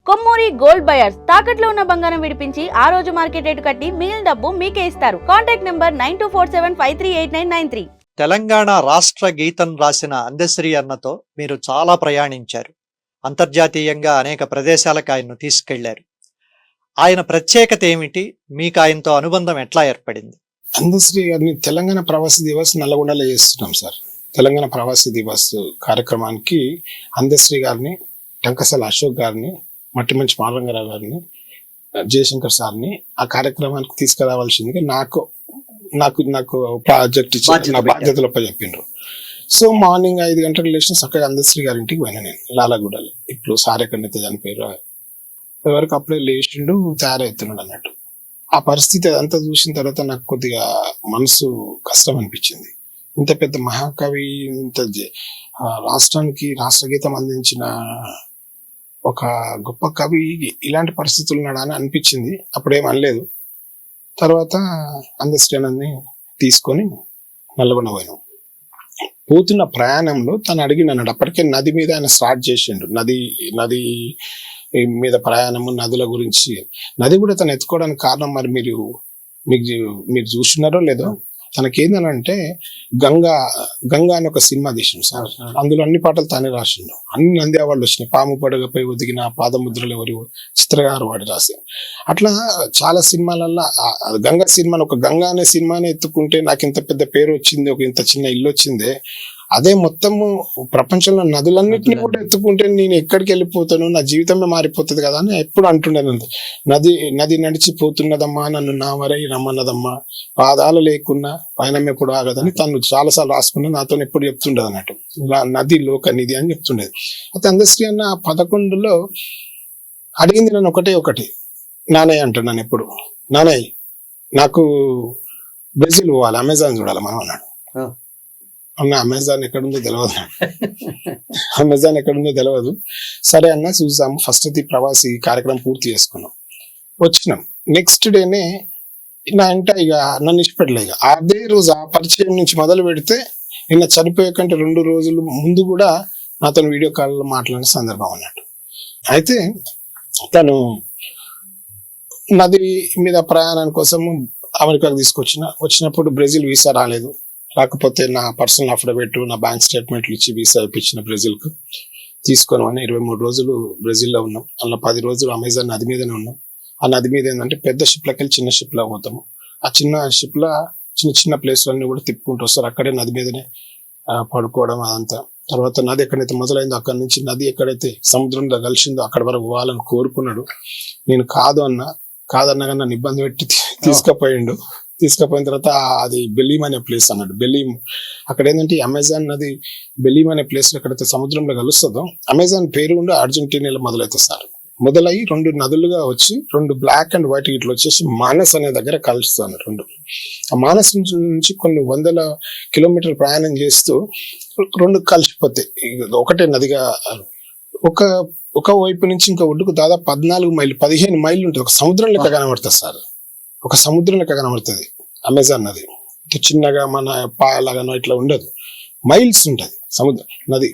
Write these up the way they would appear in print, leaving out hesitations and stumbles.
Kommuri gold buyers తాకట్లో ఉన్న బంగారం విడిపించి ఆ రోజు మార్కెట్ రేటు కట్టి మిగిలిన డబ్బు మీకే ఇస్తారు. Contact number 9247538993. తెలంగాణ రాష్ట్ర గీతం రాసిన అందశ్రీ అన్నతో మీరు చాలా ప్రయాణించారు. అంతర్జాతీయంగా అనేక ప్రదేశాలకు ఆయన్ను తీసుకెళ్లారు. ఆయన ప్రత్యేకత ఏమిటి? మీకు ఆయనతో అనుబంధం ఎట్లా ఏర్పడింది? అందశ్రీ గారిని తెలంగాణ ప్రవాసీ దివస్ నల్లగొండలో చేస్తున్నాం సార్. తెలంగాణ ప్రవాసీ దివస్ కార్యక్రమానికి అందశ్రీ గారిని, టంకసాల అశోక్ గారిని, మట్టిమంచి మారంగారావు గారిని, జయశంకర్ సార్ని ఆ కార్యక్రమానికి తీసుకురావాల్సిందిగా నాకు నాకు నాకు ప్రాజెక్ట్ ఇచ్చి నా బాధ్యతలపై చెప్పిండ్రు. సో మార్నింగ్ 5 గంటలకు లేచిన చక్కగా అందశ్రీ గారి ఇంటికి పోయినా నేను లాలాగూడలో. ఇప్పుడు సార్ ఎక్కడైతే చనిపోయారు ఎవరికి అప్పుడే లేచిండు, తయారవుతున్నాడు అన్నట్టు. ఆ పరిస్థితి అదంతా చూసిన తర్వాత నాకు కొద్దిగా మనసు కష్టం అనిపించింది. ఇంత పెద్ద మహాకవి, ఇంత రాష్ట్రానికి రాష్ట్రగీతం అందించిన ఒక గొప్ప కవి ఇలాంటి పరిస్థితులు ఉన్నాడా అని అనిపించింది. అప్పుడేం అనలేదు. తర్వాత అందశ్రీని తీసుకొని నల్లగొండ పోయినాం. పోతున్న ప్రయాణంలో తను అడిగినాడు. అప్పటికే నది మీద ఆయన స్టార్ట్ చేసిండు. నది మీద ప్రయాణము, నదుల గురించి. నది కూడా తను ఎత్తుకోవడానికి కారణం మరి మీరు చూస్తున్నారో లేదో, తనకేందనంటే గంగా అని ఒక సినిమా తీసిండు సార్. అందులో అన్ని పాటలు తానే రాసిండు. అన్ని నంది అవార్డులు వచ్చినాయి. పాము పడగపై ఒదిగిన పాదముద్రలు ఎవరు చిత్రగారు వాడి రాశారు. అట్లా చాలా సినిమాలల్లో గంగా సినిమాని, ఒక గంగా అనే సినిమాని ఎత్తుకుంటే నాకు ఇంత పెద్ద పేరు వచ్చింది, ఒక ఇంత చిన్న ఇల్లు వచ్చిందే. అదే మొత్తము ప్రపంచంలో నదులన్నింటినీ కూడా ఎత్తుకుంటే నేను ఎక్కడికి వెళ్ళిపోతాను, నా జీవితమే మారిపోతుంది కదా అని ఎప్పుడు అంటుండేది. నది నడిచిపోతున్నదమ్మా, నన్ను నా వరై రమ్మన్నదమ్మా, పాదాలు లేకున్నా పయనం ఎప్పుడు ఆగదని తను చాలాసార్లు రాసుకున్నా నాతో ఎప్పుడు చెప్తుండేది అన్నట్టు. నది లోక నిధి అని చెప్తుండేది. అయితే అందశ్రీ అన్న 11లో అడిగింది నన్ను ఒకటి, నానయ్య అంటున్నాను ఎప్పుడు, నానయ్య నాకు బ్రెజిల్ పోవాలి, అమెజాన్ చూడాలి మనం అన్నాడు. అమెజాన్ ఎక్కడుందో తెలియదు. సరే అన్న చూసాము. ఫస్ట్ అది ప్రవాసీ కార్యక్రమం పూర్తి చేసుకున్నాం, వచ్చినాం. నెక్స్ట్ డేనే నా ఇంట ఇక నన్ను ఇష్టపెట్టలే. ఇక అదే రోజు ఆ పరిచయం నుంచి మొదలు పెడితే నిన్న చనిపోయే కంటే 2 రోజులు ముందు కూడా నాతో వీడియో కాల్లో మాట్లాడిన సందర్భం అన్నట్టు. అయితే తను నది మీద ప్రయాణం కోసం అమెరికాకు వచ్చినప్పుడు బ్రెజిల్ వీసా రాలేదు. రాకపోతే నా పర్సనల్ అఫిడవిట్, నా బ్యాంక్ స్టేట్మెంట్లు ఇచ్చి వీసా ఇప్పించిన బ్రెజిల్కు తీసుకొని 23 రోజులు బ్రెజిల్లో ఉన్నాం. అలా 10 రోజులు అమెజాన్ నది మీదనే ఉన్నాం. ఆ నది మీద ఏంటంటే పెద్ద షిప్లకి వెళ్ళి చిన్న షిప్లో పోతాము. ఆ చిన్న షిప్లో చిన్న ప్లేస్లన్నీ కూడా తిప్పుకుంటూ వస్తారు. అక్కడే నది మీదనే పడుకోవడం అదంతా. తర్వాత నది ఎక్కడైతే మొదలైందో అక్కడి నుంచి నది ఎక్కడైతే సముద్రంలో కలిసిందో అక్కడ వరకు పోవాలని కోరుకున్నాడు. నేను కాదన్నా కానీ నన్ను ఇబ్బంది పెట్టి తీసుకుపోయిన తర్వాత అది బెలీమ్ అనే ప్లేస్ అన్నాడు. బెలీమ్ అక్కడ ఏంటంటే అమెజాన్ నది బెలీమ్ అనే ప్లేస్ లో ఎక్కడైతే సముద్రంలో కలుస్తుందో, అమెజాన్ పేరు ఉండి అర్జెంటీనాలో మొదలవుతుంది సార్. మొదలయ్యి 2 నదులుగా వచ్చి 2 బ్లాక్ అండ్ వైట్ ఇట్లా వచ్చేసి మానస్ అనే దగ్గర కలుస్తాను. 2 ఆ మానస్ నుంచి కొన్ని 100 కిలోమీటర్లు ప్రయాణం చేస్తూ 2 కలిసిపోతాయి. ఒకటే నదిగా ఒక వైపు నుంచి ఇంకా ఒడ్డుకు దాదాపు 14 మైళ్ళు 15 మైళ్ళు ఉంటుంది. ఒక సముద్రం లెక్క కనబడుతుంది సార్. ఒక సముద్రం లెక్క కనబడుతుంది అమెజాన్ నది. చిన్నగా మన పాయలాగానో ఇట్లా ఉండదు, మైల్స్ ఉంటుంది సముద్రం నది.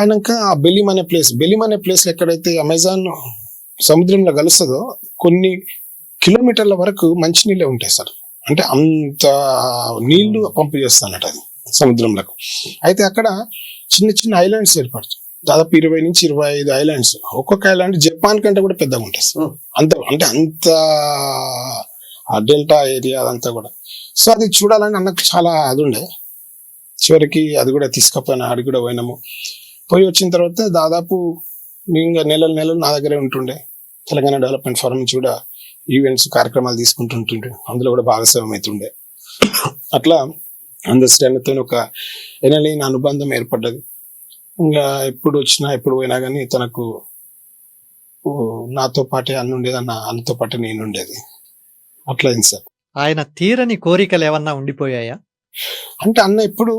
అయినాక ఆ బెలీమ్ అనే ప్లేస్ ఎక్కడైతే అమెజాన్ సముద్రంలో కలుస్తుందో కొన్ని కిలోమీటర్ల వరకు మంచినీళ్ళే ఉంటాయి సార్. అంటే అంత నీళ్లు పంపు చేస్తానట అది సముద్రంలోకి. అయితే అక్కడ చిన్న ఐలాండ్స్ ఏర్పడుతుంది. దాదాపు 20 నుంచి 25 ఐలాండ్స్. ఒక్కొక్క ఐలాండ్ జపాన్ కంటే కూడా పెద్దగా ఉంటాయి సార్. అంత ఆ డెల్టా ఏరియా అదంతా కూడా. సో అది చూడాలని అన్నకు చాలా అది ఉండే. చివరికి అది కూడా తీసుకపోయినా, ఆడికి కూడా పోయినాము. పోయి వచ్చిన తర్వాత దాదాపు ఇంకా నెలలు నా దగ్గరే ఉంటుండే. తెలంగాణ డెవలప్మెంట్ ఫోరం నుంచి కూడా ఈవెంట్స్ కార్యక్రమాలు తీసుకుంటుంటుండే. అందులో కూడా భాగస్వామ్యం అవుతుండే. అట్లా అందశ్రీతో ఒక ఎనలేని అనుబంధం ఏర్పడ్డది. ఇంకా ఎప్పుడు వచ్చినా ఎప్పుడు పోయినా కానీ తనకు నాతో పాటే ఉండేది, అన్నతో పాటే నేను ఉండేది. అట్లా అయింది సార్. ఆయన తీరని కోరికలు ఏమన్నా ఉండిపోయాయా? అంటే అన్న ఎప్పుడు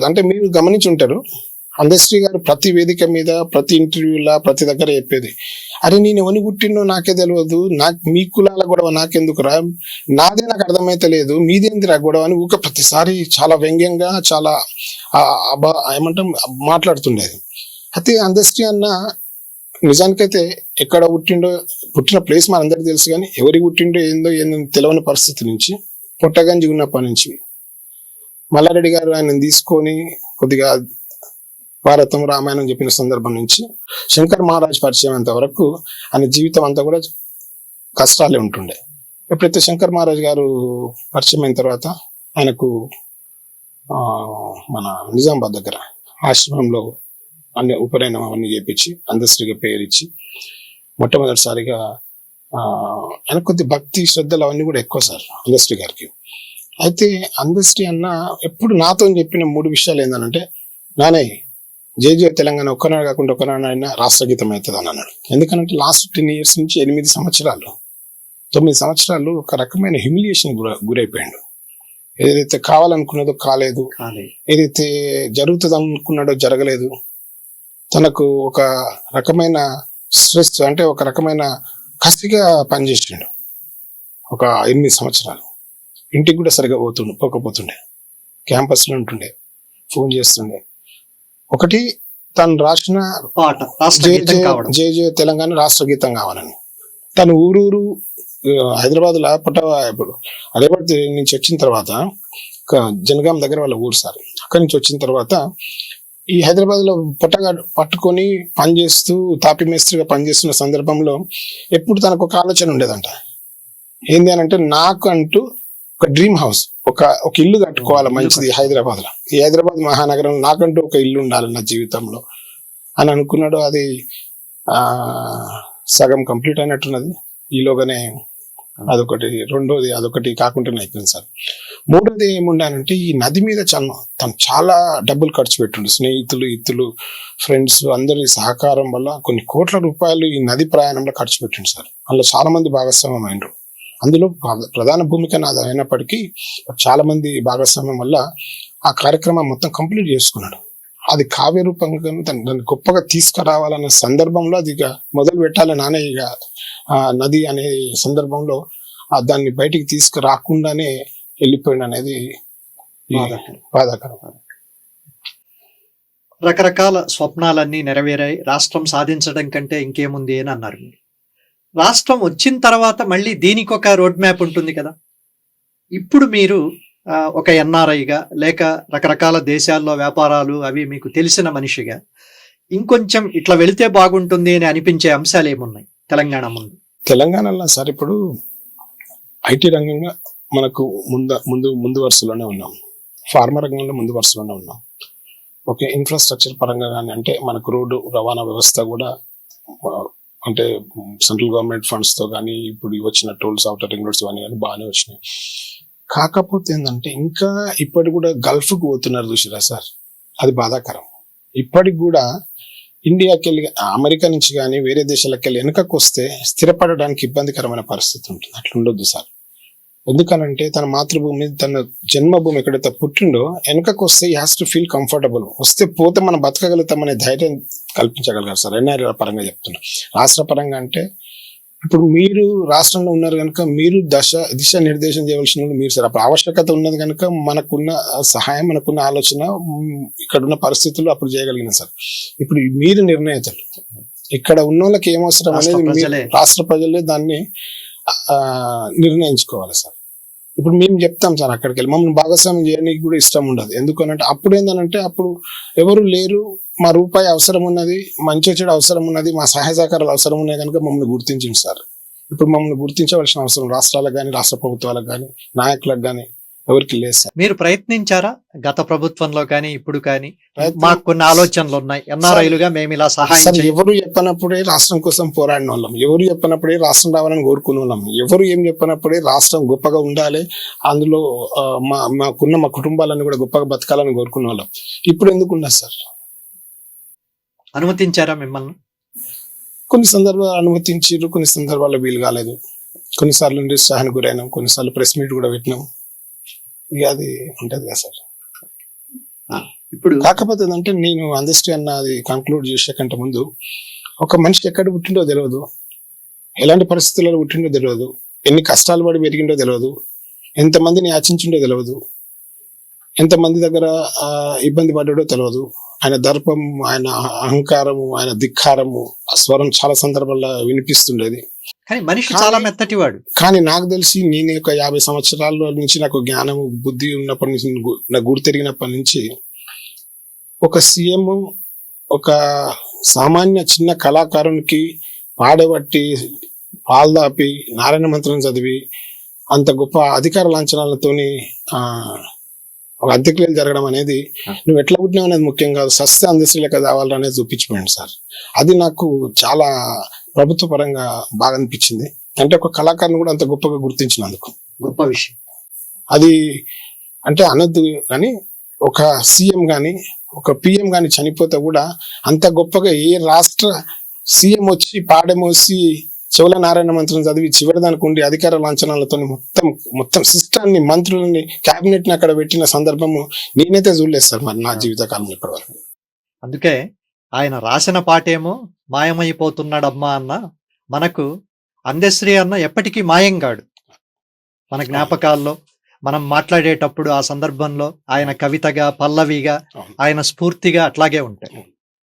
అంటే మీరు గమనించి ఉంటారు, అందశ్రీ గారు ప్రతి వేదిక మీద, ప్రతి ఇంటర్వ్యూలా, ప్రతి దగ్గర చెప్పేది, అరే నేను ఎవరిని పుట్టినో నాకే తెలియదు, మీ కులాల గొడవ నాకెందుకురా, నాదే నాకు అర్థమైతే లేదు, మీదేందిరా గొడవ అని ఊక ప్రతిసారి చాలా వ్యంగ్యంగా చాలా ఏమంటాం మాట్లాడుతుండేది. అయితే అందశ్రీ అన్న నిజానికైతే ఎక్కడ పుట్టిన ప్లేస్ మనందరికీ తెలుసు, కానీ ఎవరికి పుట్టిండో ఏందో తెలియని పరిస్థితి నుంచి పుట్టగంజి ఉన్నప్పటి నుంచి మల్లారెడ్డి గారు ఆయన తీసుకొని కొద్దిగా భారతం రామాయణం చెప్పిన సందర్భం నుంచి శంకర్ మహారాజ్ పరిచయం అంత వరకు ఆయన జీవితం అంతా కూడా కష్టాలే ఉంటుండే. ఎప్పుడైతే శంకర్ మహారాజ్ గారు పరిచయం అయిన తర్వాత ఆయనకు మన నిజామాబాద్ దగ్గర ఆశ్రమంలో అన్ని ఉపనయనం అవన్నీ చేపించి అందశ్రీగా పేరు ఇచ్చి మొట్టమొదటిసారిగా ఆయన కొద్ది భక్తి శ్రద్ధలు అవన్నీ కూడా ఎక్కువ సార్ అందశ్రీ గారికి. అయితే అందశ్రీ అన్న ఎప్పుడు నాతో చెప్పిన 3 విషయాలు ఏంటంటే, నానే జేజే తెలంగాణ ఒక్కనాడు కాకుండా ఒక్కనాడైనా రాష్ట్రగీతం అవుతుంది అని అన్నాడు. ఎందుకంటే లాస్ట్ 10 years నుంచి 9 సంవత్సరాలు 9 సంవత్సరాలు ఒక రకమైన హ్యూమిలియేషన్ గురైపోయాడు. ఏదైతే కావాలనుకున్నదో కాలేదు, ఏదైతే జరుగుతుంది అనుకున్నాడో జరగలేదు. తనకు ఒక రకమైన స్ట్రెస్ అంటే ఒక రకమైన కసిగా పనిచేసిండు ఒక 8 సంవత్సరాలు. ఇంటికి కూడా సరిగా పోకపోతుండే, క్యాంపస్లో ఉంటుండే, ఫోన్ చేస్తుండే. ఒకటి తను రాసిన జే జే తెలంగాణ రాష్ట్ర గీతం కావాలని తను ఊరూరు హైదరాబాద్ లో ఇప్పుడు అదేపడి నుంచి వచ్చిన తర్వాత జనగాం దగ్గర వాళ్ళ ఊరు సార్. అక్కడి నుంచి వచ్చిన తర్వాత ఈ హైదరాబాద్ లో పుట్టగా పట్టుకొని పనిచేస్తూ తాపి మేస్త్రిగా పనిచేస్తున్న సందర్భంలో ఎప్పుడు తనకు ఒక ఆలోచన ఉండేదంట. ఏంది అని అంటే, నాకు అంటూ ఒక డ్రీమ్ హౌస్, ఒక ఇల్లు కట్టుకోవాలి మంచిది హైదరాబాద్ లో, ఈ హైదరాబాద్ మహానగరంలో నాకంటూ ఒక ఇల్లు ఉండాలి నా జీవితంలో అని అనుకున్నాడు. అది సగం కంప్లీట్ అయినట్టున్నది. ఈలోగానే అదొకటి, రెండోది అదొకటి కాకుండా అయిపోయింది సార్. మూడోది ఏముండానంటే, ఈ నది మీద తను చాలా డబ్బులు ఖర్చు పెట్టుండు. స్నేహితులు, ఇత్తులు, ఫ్రెండ్స్ అందరి సహకారం వల్ల కొన్ని కోట్ల రూపాయలు ఈ నది ప్రయాణంలో ఖర్చు పెట్టిండు సార్. అందులో చాలా మంది భాగస్వామ్యం అయినరు. అందులో ప్రధాన భూమిక నాది అయినప్పటికీ చాలా మంది భాగస్వామ్యం వల్ల ఆ కార్యక్రమం మొత్తం కంప్లీట్ చేసుకున్నాడు. అది కావ్య రూపంగా దాన్ని గొప్పగా తీసుకురావాలన్న సందర్భంలో అది ఇక మొదలు పెట్టాలి నానే ఇక నది అనే సందర్భంలో దాన్ని బయటికి తీసుకురాకుండానే వెళ్ళిపోయింది అనేది బాధాకరం. రకరకాల స్వప్నాలన్నీ నెరవేరాయి, రాష్ట్రం సాధించడం కంటే ఇంకేముంది అని అన్నారు మీరు. రాష్ట్రం వచ్చిన తర్వాత మళ్ళీ దీనికి ఒక రోడ్ మ్యాప్ ఉంటుంది కదా. ఇప్పుడు మీరు ఒక ఎన్ఆర్ఐగా లేక రకరకాల దేశాల్లో వ్యాపారాలు అవి మీకు తెలిసిన మనిషిగా ఇంకొంచెం ఇట్లా వెళితే బాగుంటుంది అని అనిపించే అంశాలు ఏమున్నాయి తెలంగాణ ముందు? తెలంగాణలో సార్ ఇప్పుడు ఐటీ రంగంగా మనకు ముందు వరుసలోనే ఉన్నాం, ఫార్మా రంగంలో ముందు వరుసలోనే ఉన్నాం. ఓకే, ఇన్ఫ్రాస్ట్రక్చర్ పరంగా కానీ అంటే మనకు రోడ్డు రవాణా వ్యవస్థ కూడా అంటే సెంట్రల్ గవర్నమెంట్ ఫండ్స్ తో కానీ ఇప్పుడు వచ్చిన టోల్స్, అవుటర్ రింగ్ రోడ్స్ ఇవన్నీ కానీ బాగానే వచ్చినాయి. కాకపోతే ఏంటంటే ఇంకా ఇప్పటికి కూడా గల్ఫ్కి పోతున్నారు చూసిరా సార్, అది బాధాకరం. ఇప్పటికి కూడా ఇండియాకి వెళ్ళి అమెరికా నుంచి కానీ వేరే దేశాలకు వెళ్ళి వెనకకు వస్తే స్థిరపడడానికి ఇబ్బందికరమైన పరిస్థితి ఉంటుంది. అట్లా ఉండొద్దు సార్. ఎందుకనంటే తన మాతృభూమి, తన జన్మభూమి ఎక్కడైతే పుట్టిండో వెనకకు వస్తే ఈ హ్యాస్ టు ఫీల్ కంఫర్టబుల్. వస్తే పోతే మనం బతకగలుగుతామనే ధైర్యం కల్పించగలగాలి సార్. ఎన్ఆర్ఐ పరంగా చెప్తున్నా. రాష్ట్ర పరంగా అంటే ఇప్పుడు మీరు రాష్ట్రంలో ఉన్నారు కనుక మీరు దిశ నిర్దేశం చేయవలసిన మీరు సార్. అప్పుడు ఆవశ్యకత ఉన్నది కనుక మనకున్న సహాయం, మనకున్న ఆలోచన, ఇక్కడున్న పరిస్థితుల్లో అప్పుడు చేయగలిగిన సార్. ఇప్పుడు మీరు నిర్ణేతలు, ఇక్కడ ఉన్న వాళ్ళకి ఏమవసరం అనేది రాష్ట్ర ప్రజలే దాన్ని నిర్ణయించుకోవాలి సార్. ఇప్పుడు మేము చెప్తాం సార్, అక్కడికి వెళ్ళి మమ్మల్ని భాగస్వామ్యం చేయడానికి కూడా ఇష్టం ఉండదు. ఎందుకనంటే అప్పుడు ఏంటంటే అప్పుడు ఎవరు లేరు, మా రూపాయి అవసరం ఉన్నది, మంచి చెడు అవసరం ఉన్నది, మా సహాయ సహకారాలు అవసరం ఉన్నాయి కనుక మమ్మల్ని గుర్తించింది సార్. ఇప్పుడు మమ్మల్ని గుర్తించవలసిన అవసరం రాష్ట్రాలకు కానీ రాష్ట్ర ప్రభుత్వాలకు కానీ నాయకులకు కానీ ఎవరికి లేదు సార్. మీరు ప్రయత్నించారా గత ప్రభుత్వంలో కానీ ఇప్పుడు కానీ? మాకు కొన్ని ఆలోచనలు ఉన్నాయి, ఎన్ఆర్ఐలుగా మేము ఇలా సహాయం. ఎవరు చెప్పనప్పుడే రాష్ట్రం కోసం పోరాడిన వాళ్ళం, ఎవరు చెప్పనప్పుడే రాష్ట్రం రావాలని కోరుకునే వాళ్ళం, ఎవరు ఏం చెప్పనప్పుడే రాష్ట్రం గొప్పగా ఉండాలి, అందులో మా కుటుంబాలను కూడా గొప్పగా బతకాలని కోరుకునే వాళ్ళం. ఇప్పుడు ఎందుకు ఉండదు సార్? అనుమతించారా మిమ్మల్ని? కొన్ని సందర్భాలు అనుమతించారు, కొన్ని సందర్భాల్లో వీలు కాలేదు. కొన్నిసార్లు నిరుత్సాహానికి గురైనాం, కొన్నిసార్లు ప్రెస్ మీట్ కూడా పెట్టినాం. ఇక అది ఉంటది కదా సార్. ఇప్పుడు కాకపోతే ఏంటంటే నేను అందశ్రీ అన్న అది కంక్లూడ్ చేసే కంటే ముందు ఒక మనిషికి ఎక్కడ పుట్టిండో తెలియదు, ఎలాంటి పరిస్థితుల్లో పుట్టిండో తెలియదు, ఎన్ని కష్టాలు పడి పెరిగిండో తెలియదు, ఎంతమందిని యాచించిండో తెలియదు, ఎంతమంది దగ్గర ఇబ్బంది పడ్డాడో తెలియదు. ఆయన దర్పము, ఆయన అహంకారము, ఆయన ధిక్కారము, ఆ స్వరం చాలా సందర్భాల్లో వినిపిస్తుండేది. కానీ మనిషి చాలా మెత్తటివాడు. కానీ నాకు తెలిసి నేను ఒక 50 సంవత్సరాల నుంచి నాకు జ్ఞానము బుద్ధి ఉన్నప్పటి నుంచి నా గుడి తిరిగినప్పటి నుంచి ఒక సీఎం ఒక సామాన్య చిన్న కళాకారునికి పాడబట్టి పాల్దాపి నారాయణ మంత్రం చదివి అంత గొప్ప అధికార లాంఛనాలతోని ఒక అంత్యక్రియలు జరగడం అనేది నువ్వు ఎట్లా పుట్టినావు అనేది ముఖ్యం కాదు, సస్య అందశ్రీ లెక్క కావాలనేది చూపించిపోయింది సార్. అది నాకు చాలా ప్రభుత్వ పరంగా బాగా అనిపించింది. అంటే ఒక కళాకారుని కూడా అంత గొప్పగా గుర్తించినందుకు గొప్ప విషయం. అది అంటే అనొద్దు కానీ ఒక సీఎం గాని ఒక పిఎం గాని చనిపోతే కూడా అంత గొప్పగా ఏ రాష్ట్ర సీఎం వచ్చి పాడమోసి చెవుల నారాయణ మంత్రం చదివి చివరిదానికి ఉండి అధికార లాంఛనాలతో మొత్తం సిస్టాన్ని, మంత్రులని, క్యాబినెట్ ని అక్కడ పెట్టిన సందర్భము నేనైతే చూడలేదు సార్ మరి నా జీవితకాలంలో ఇప్పటివరకు. అందుకే ఆయన రాసిన పాటేమో మాయమైపోతున్నాడమ్మా అన్న, మనకు అందశ్రీ అన్న ఎప్పటికీ మాయంగాడు. మన జ్ఞాపకాల్లో మనం మాట్లాడేటప్పుడు ఆ సందర్భంలో ఆయన కవితగా, పల్లవిగా, ఆయన స్ఫూర్తిగా అట్లాగే ఉంటాయి.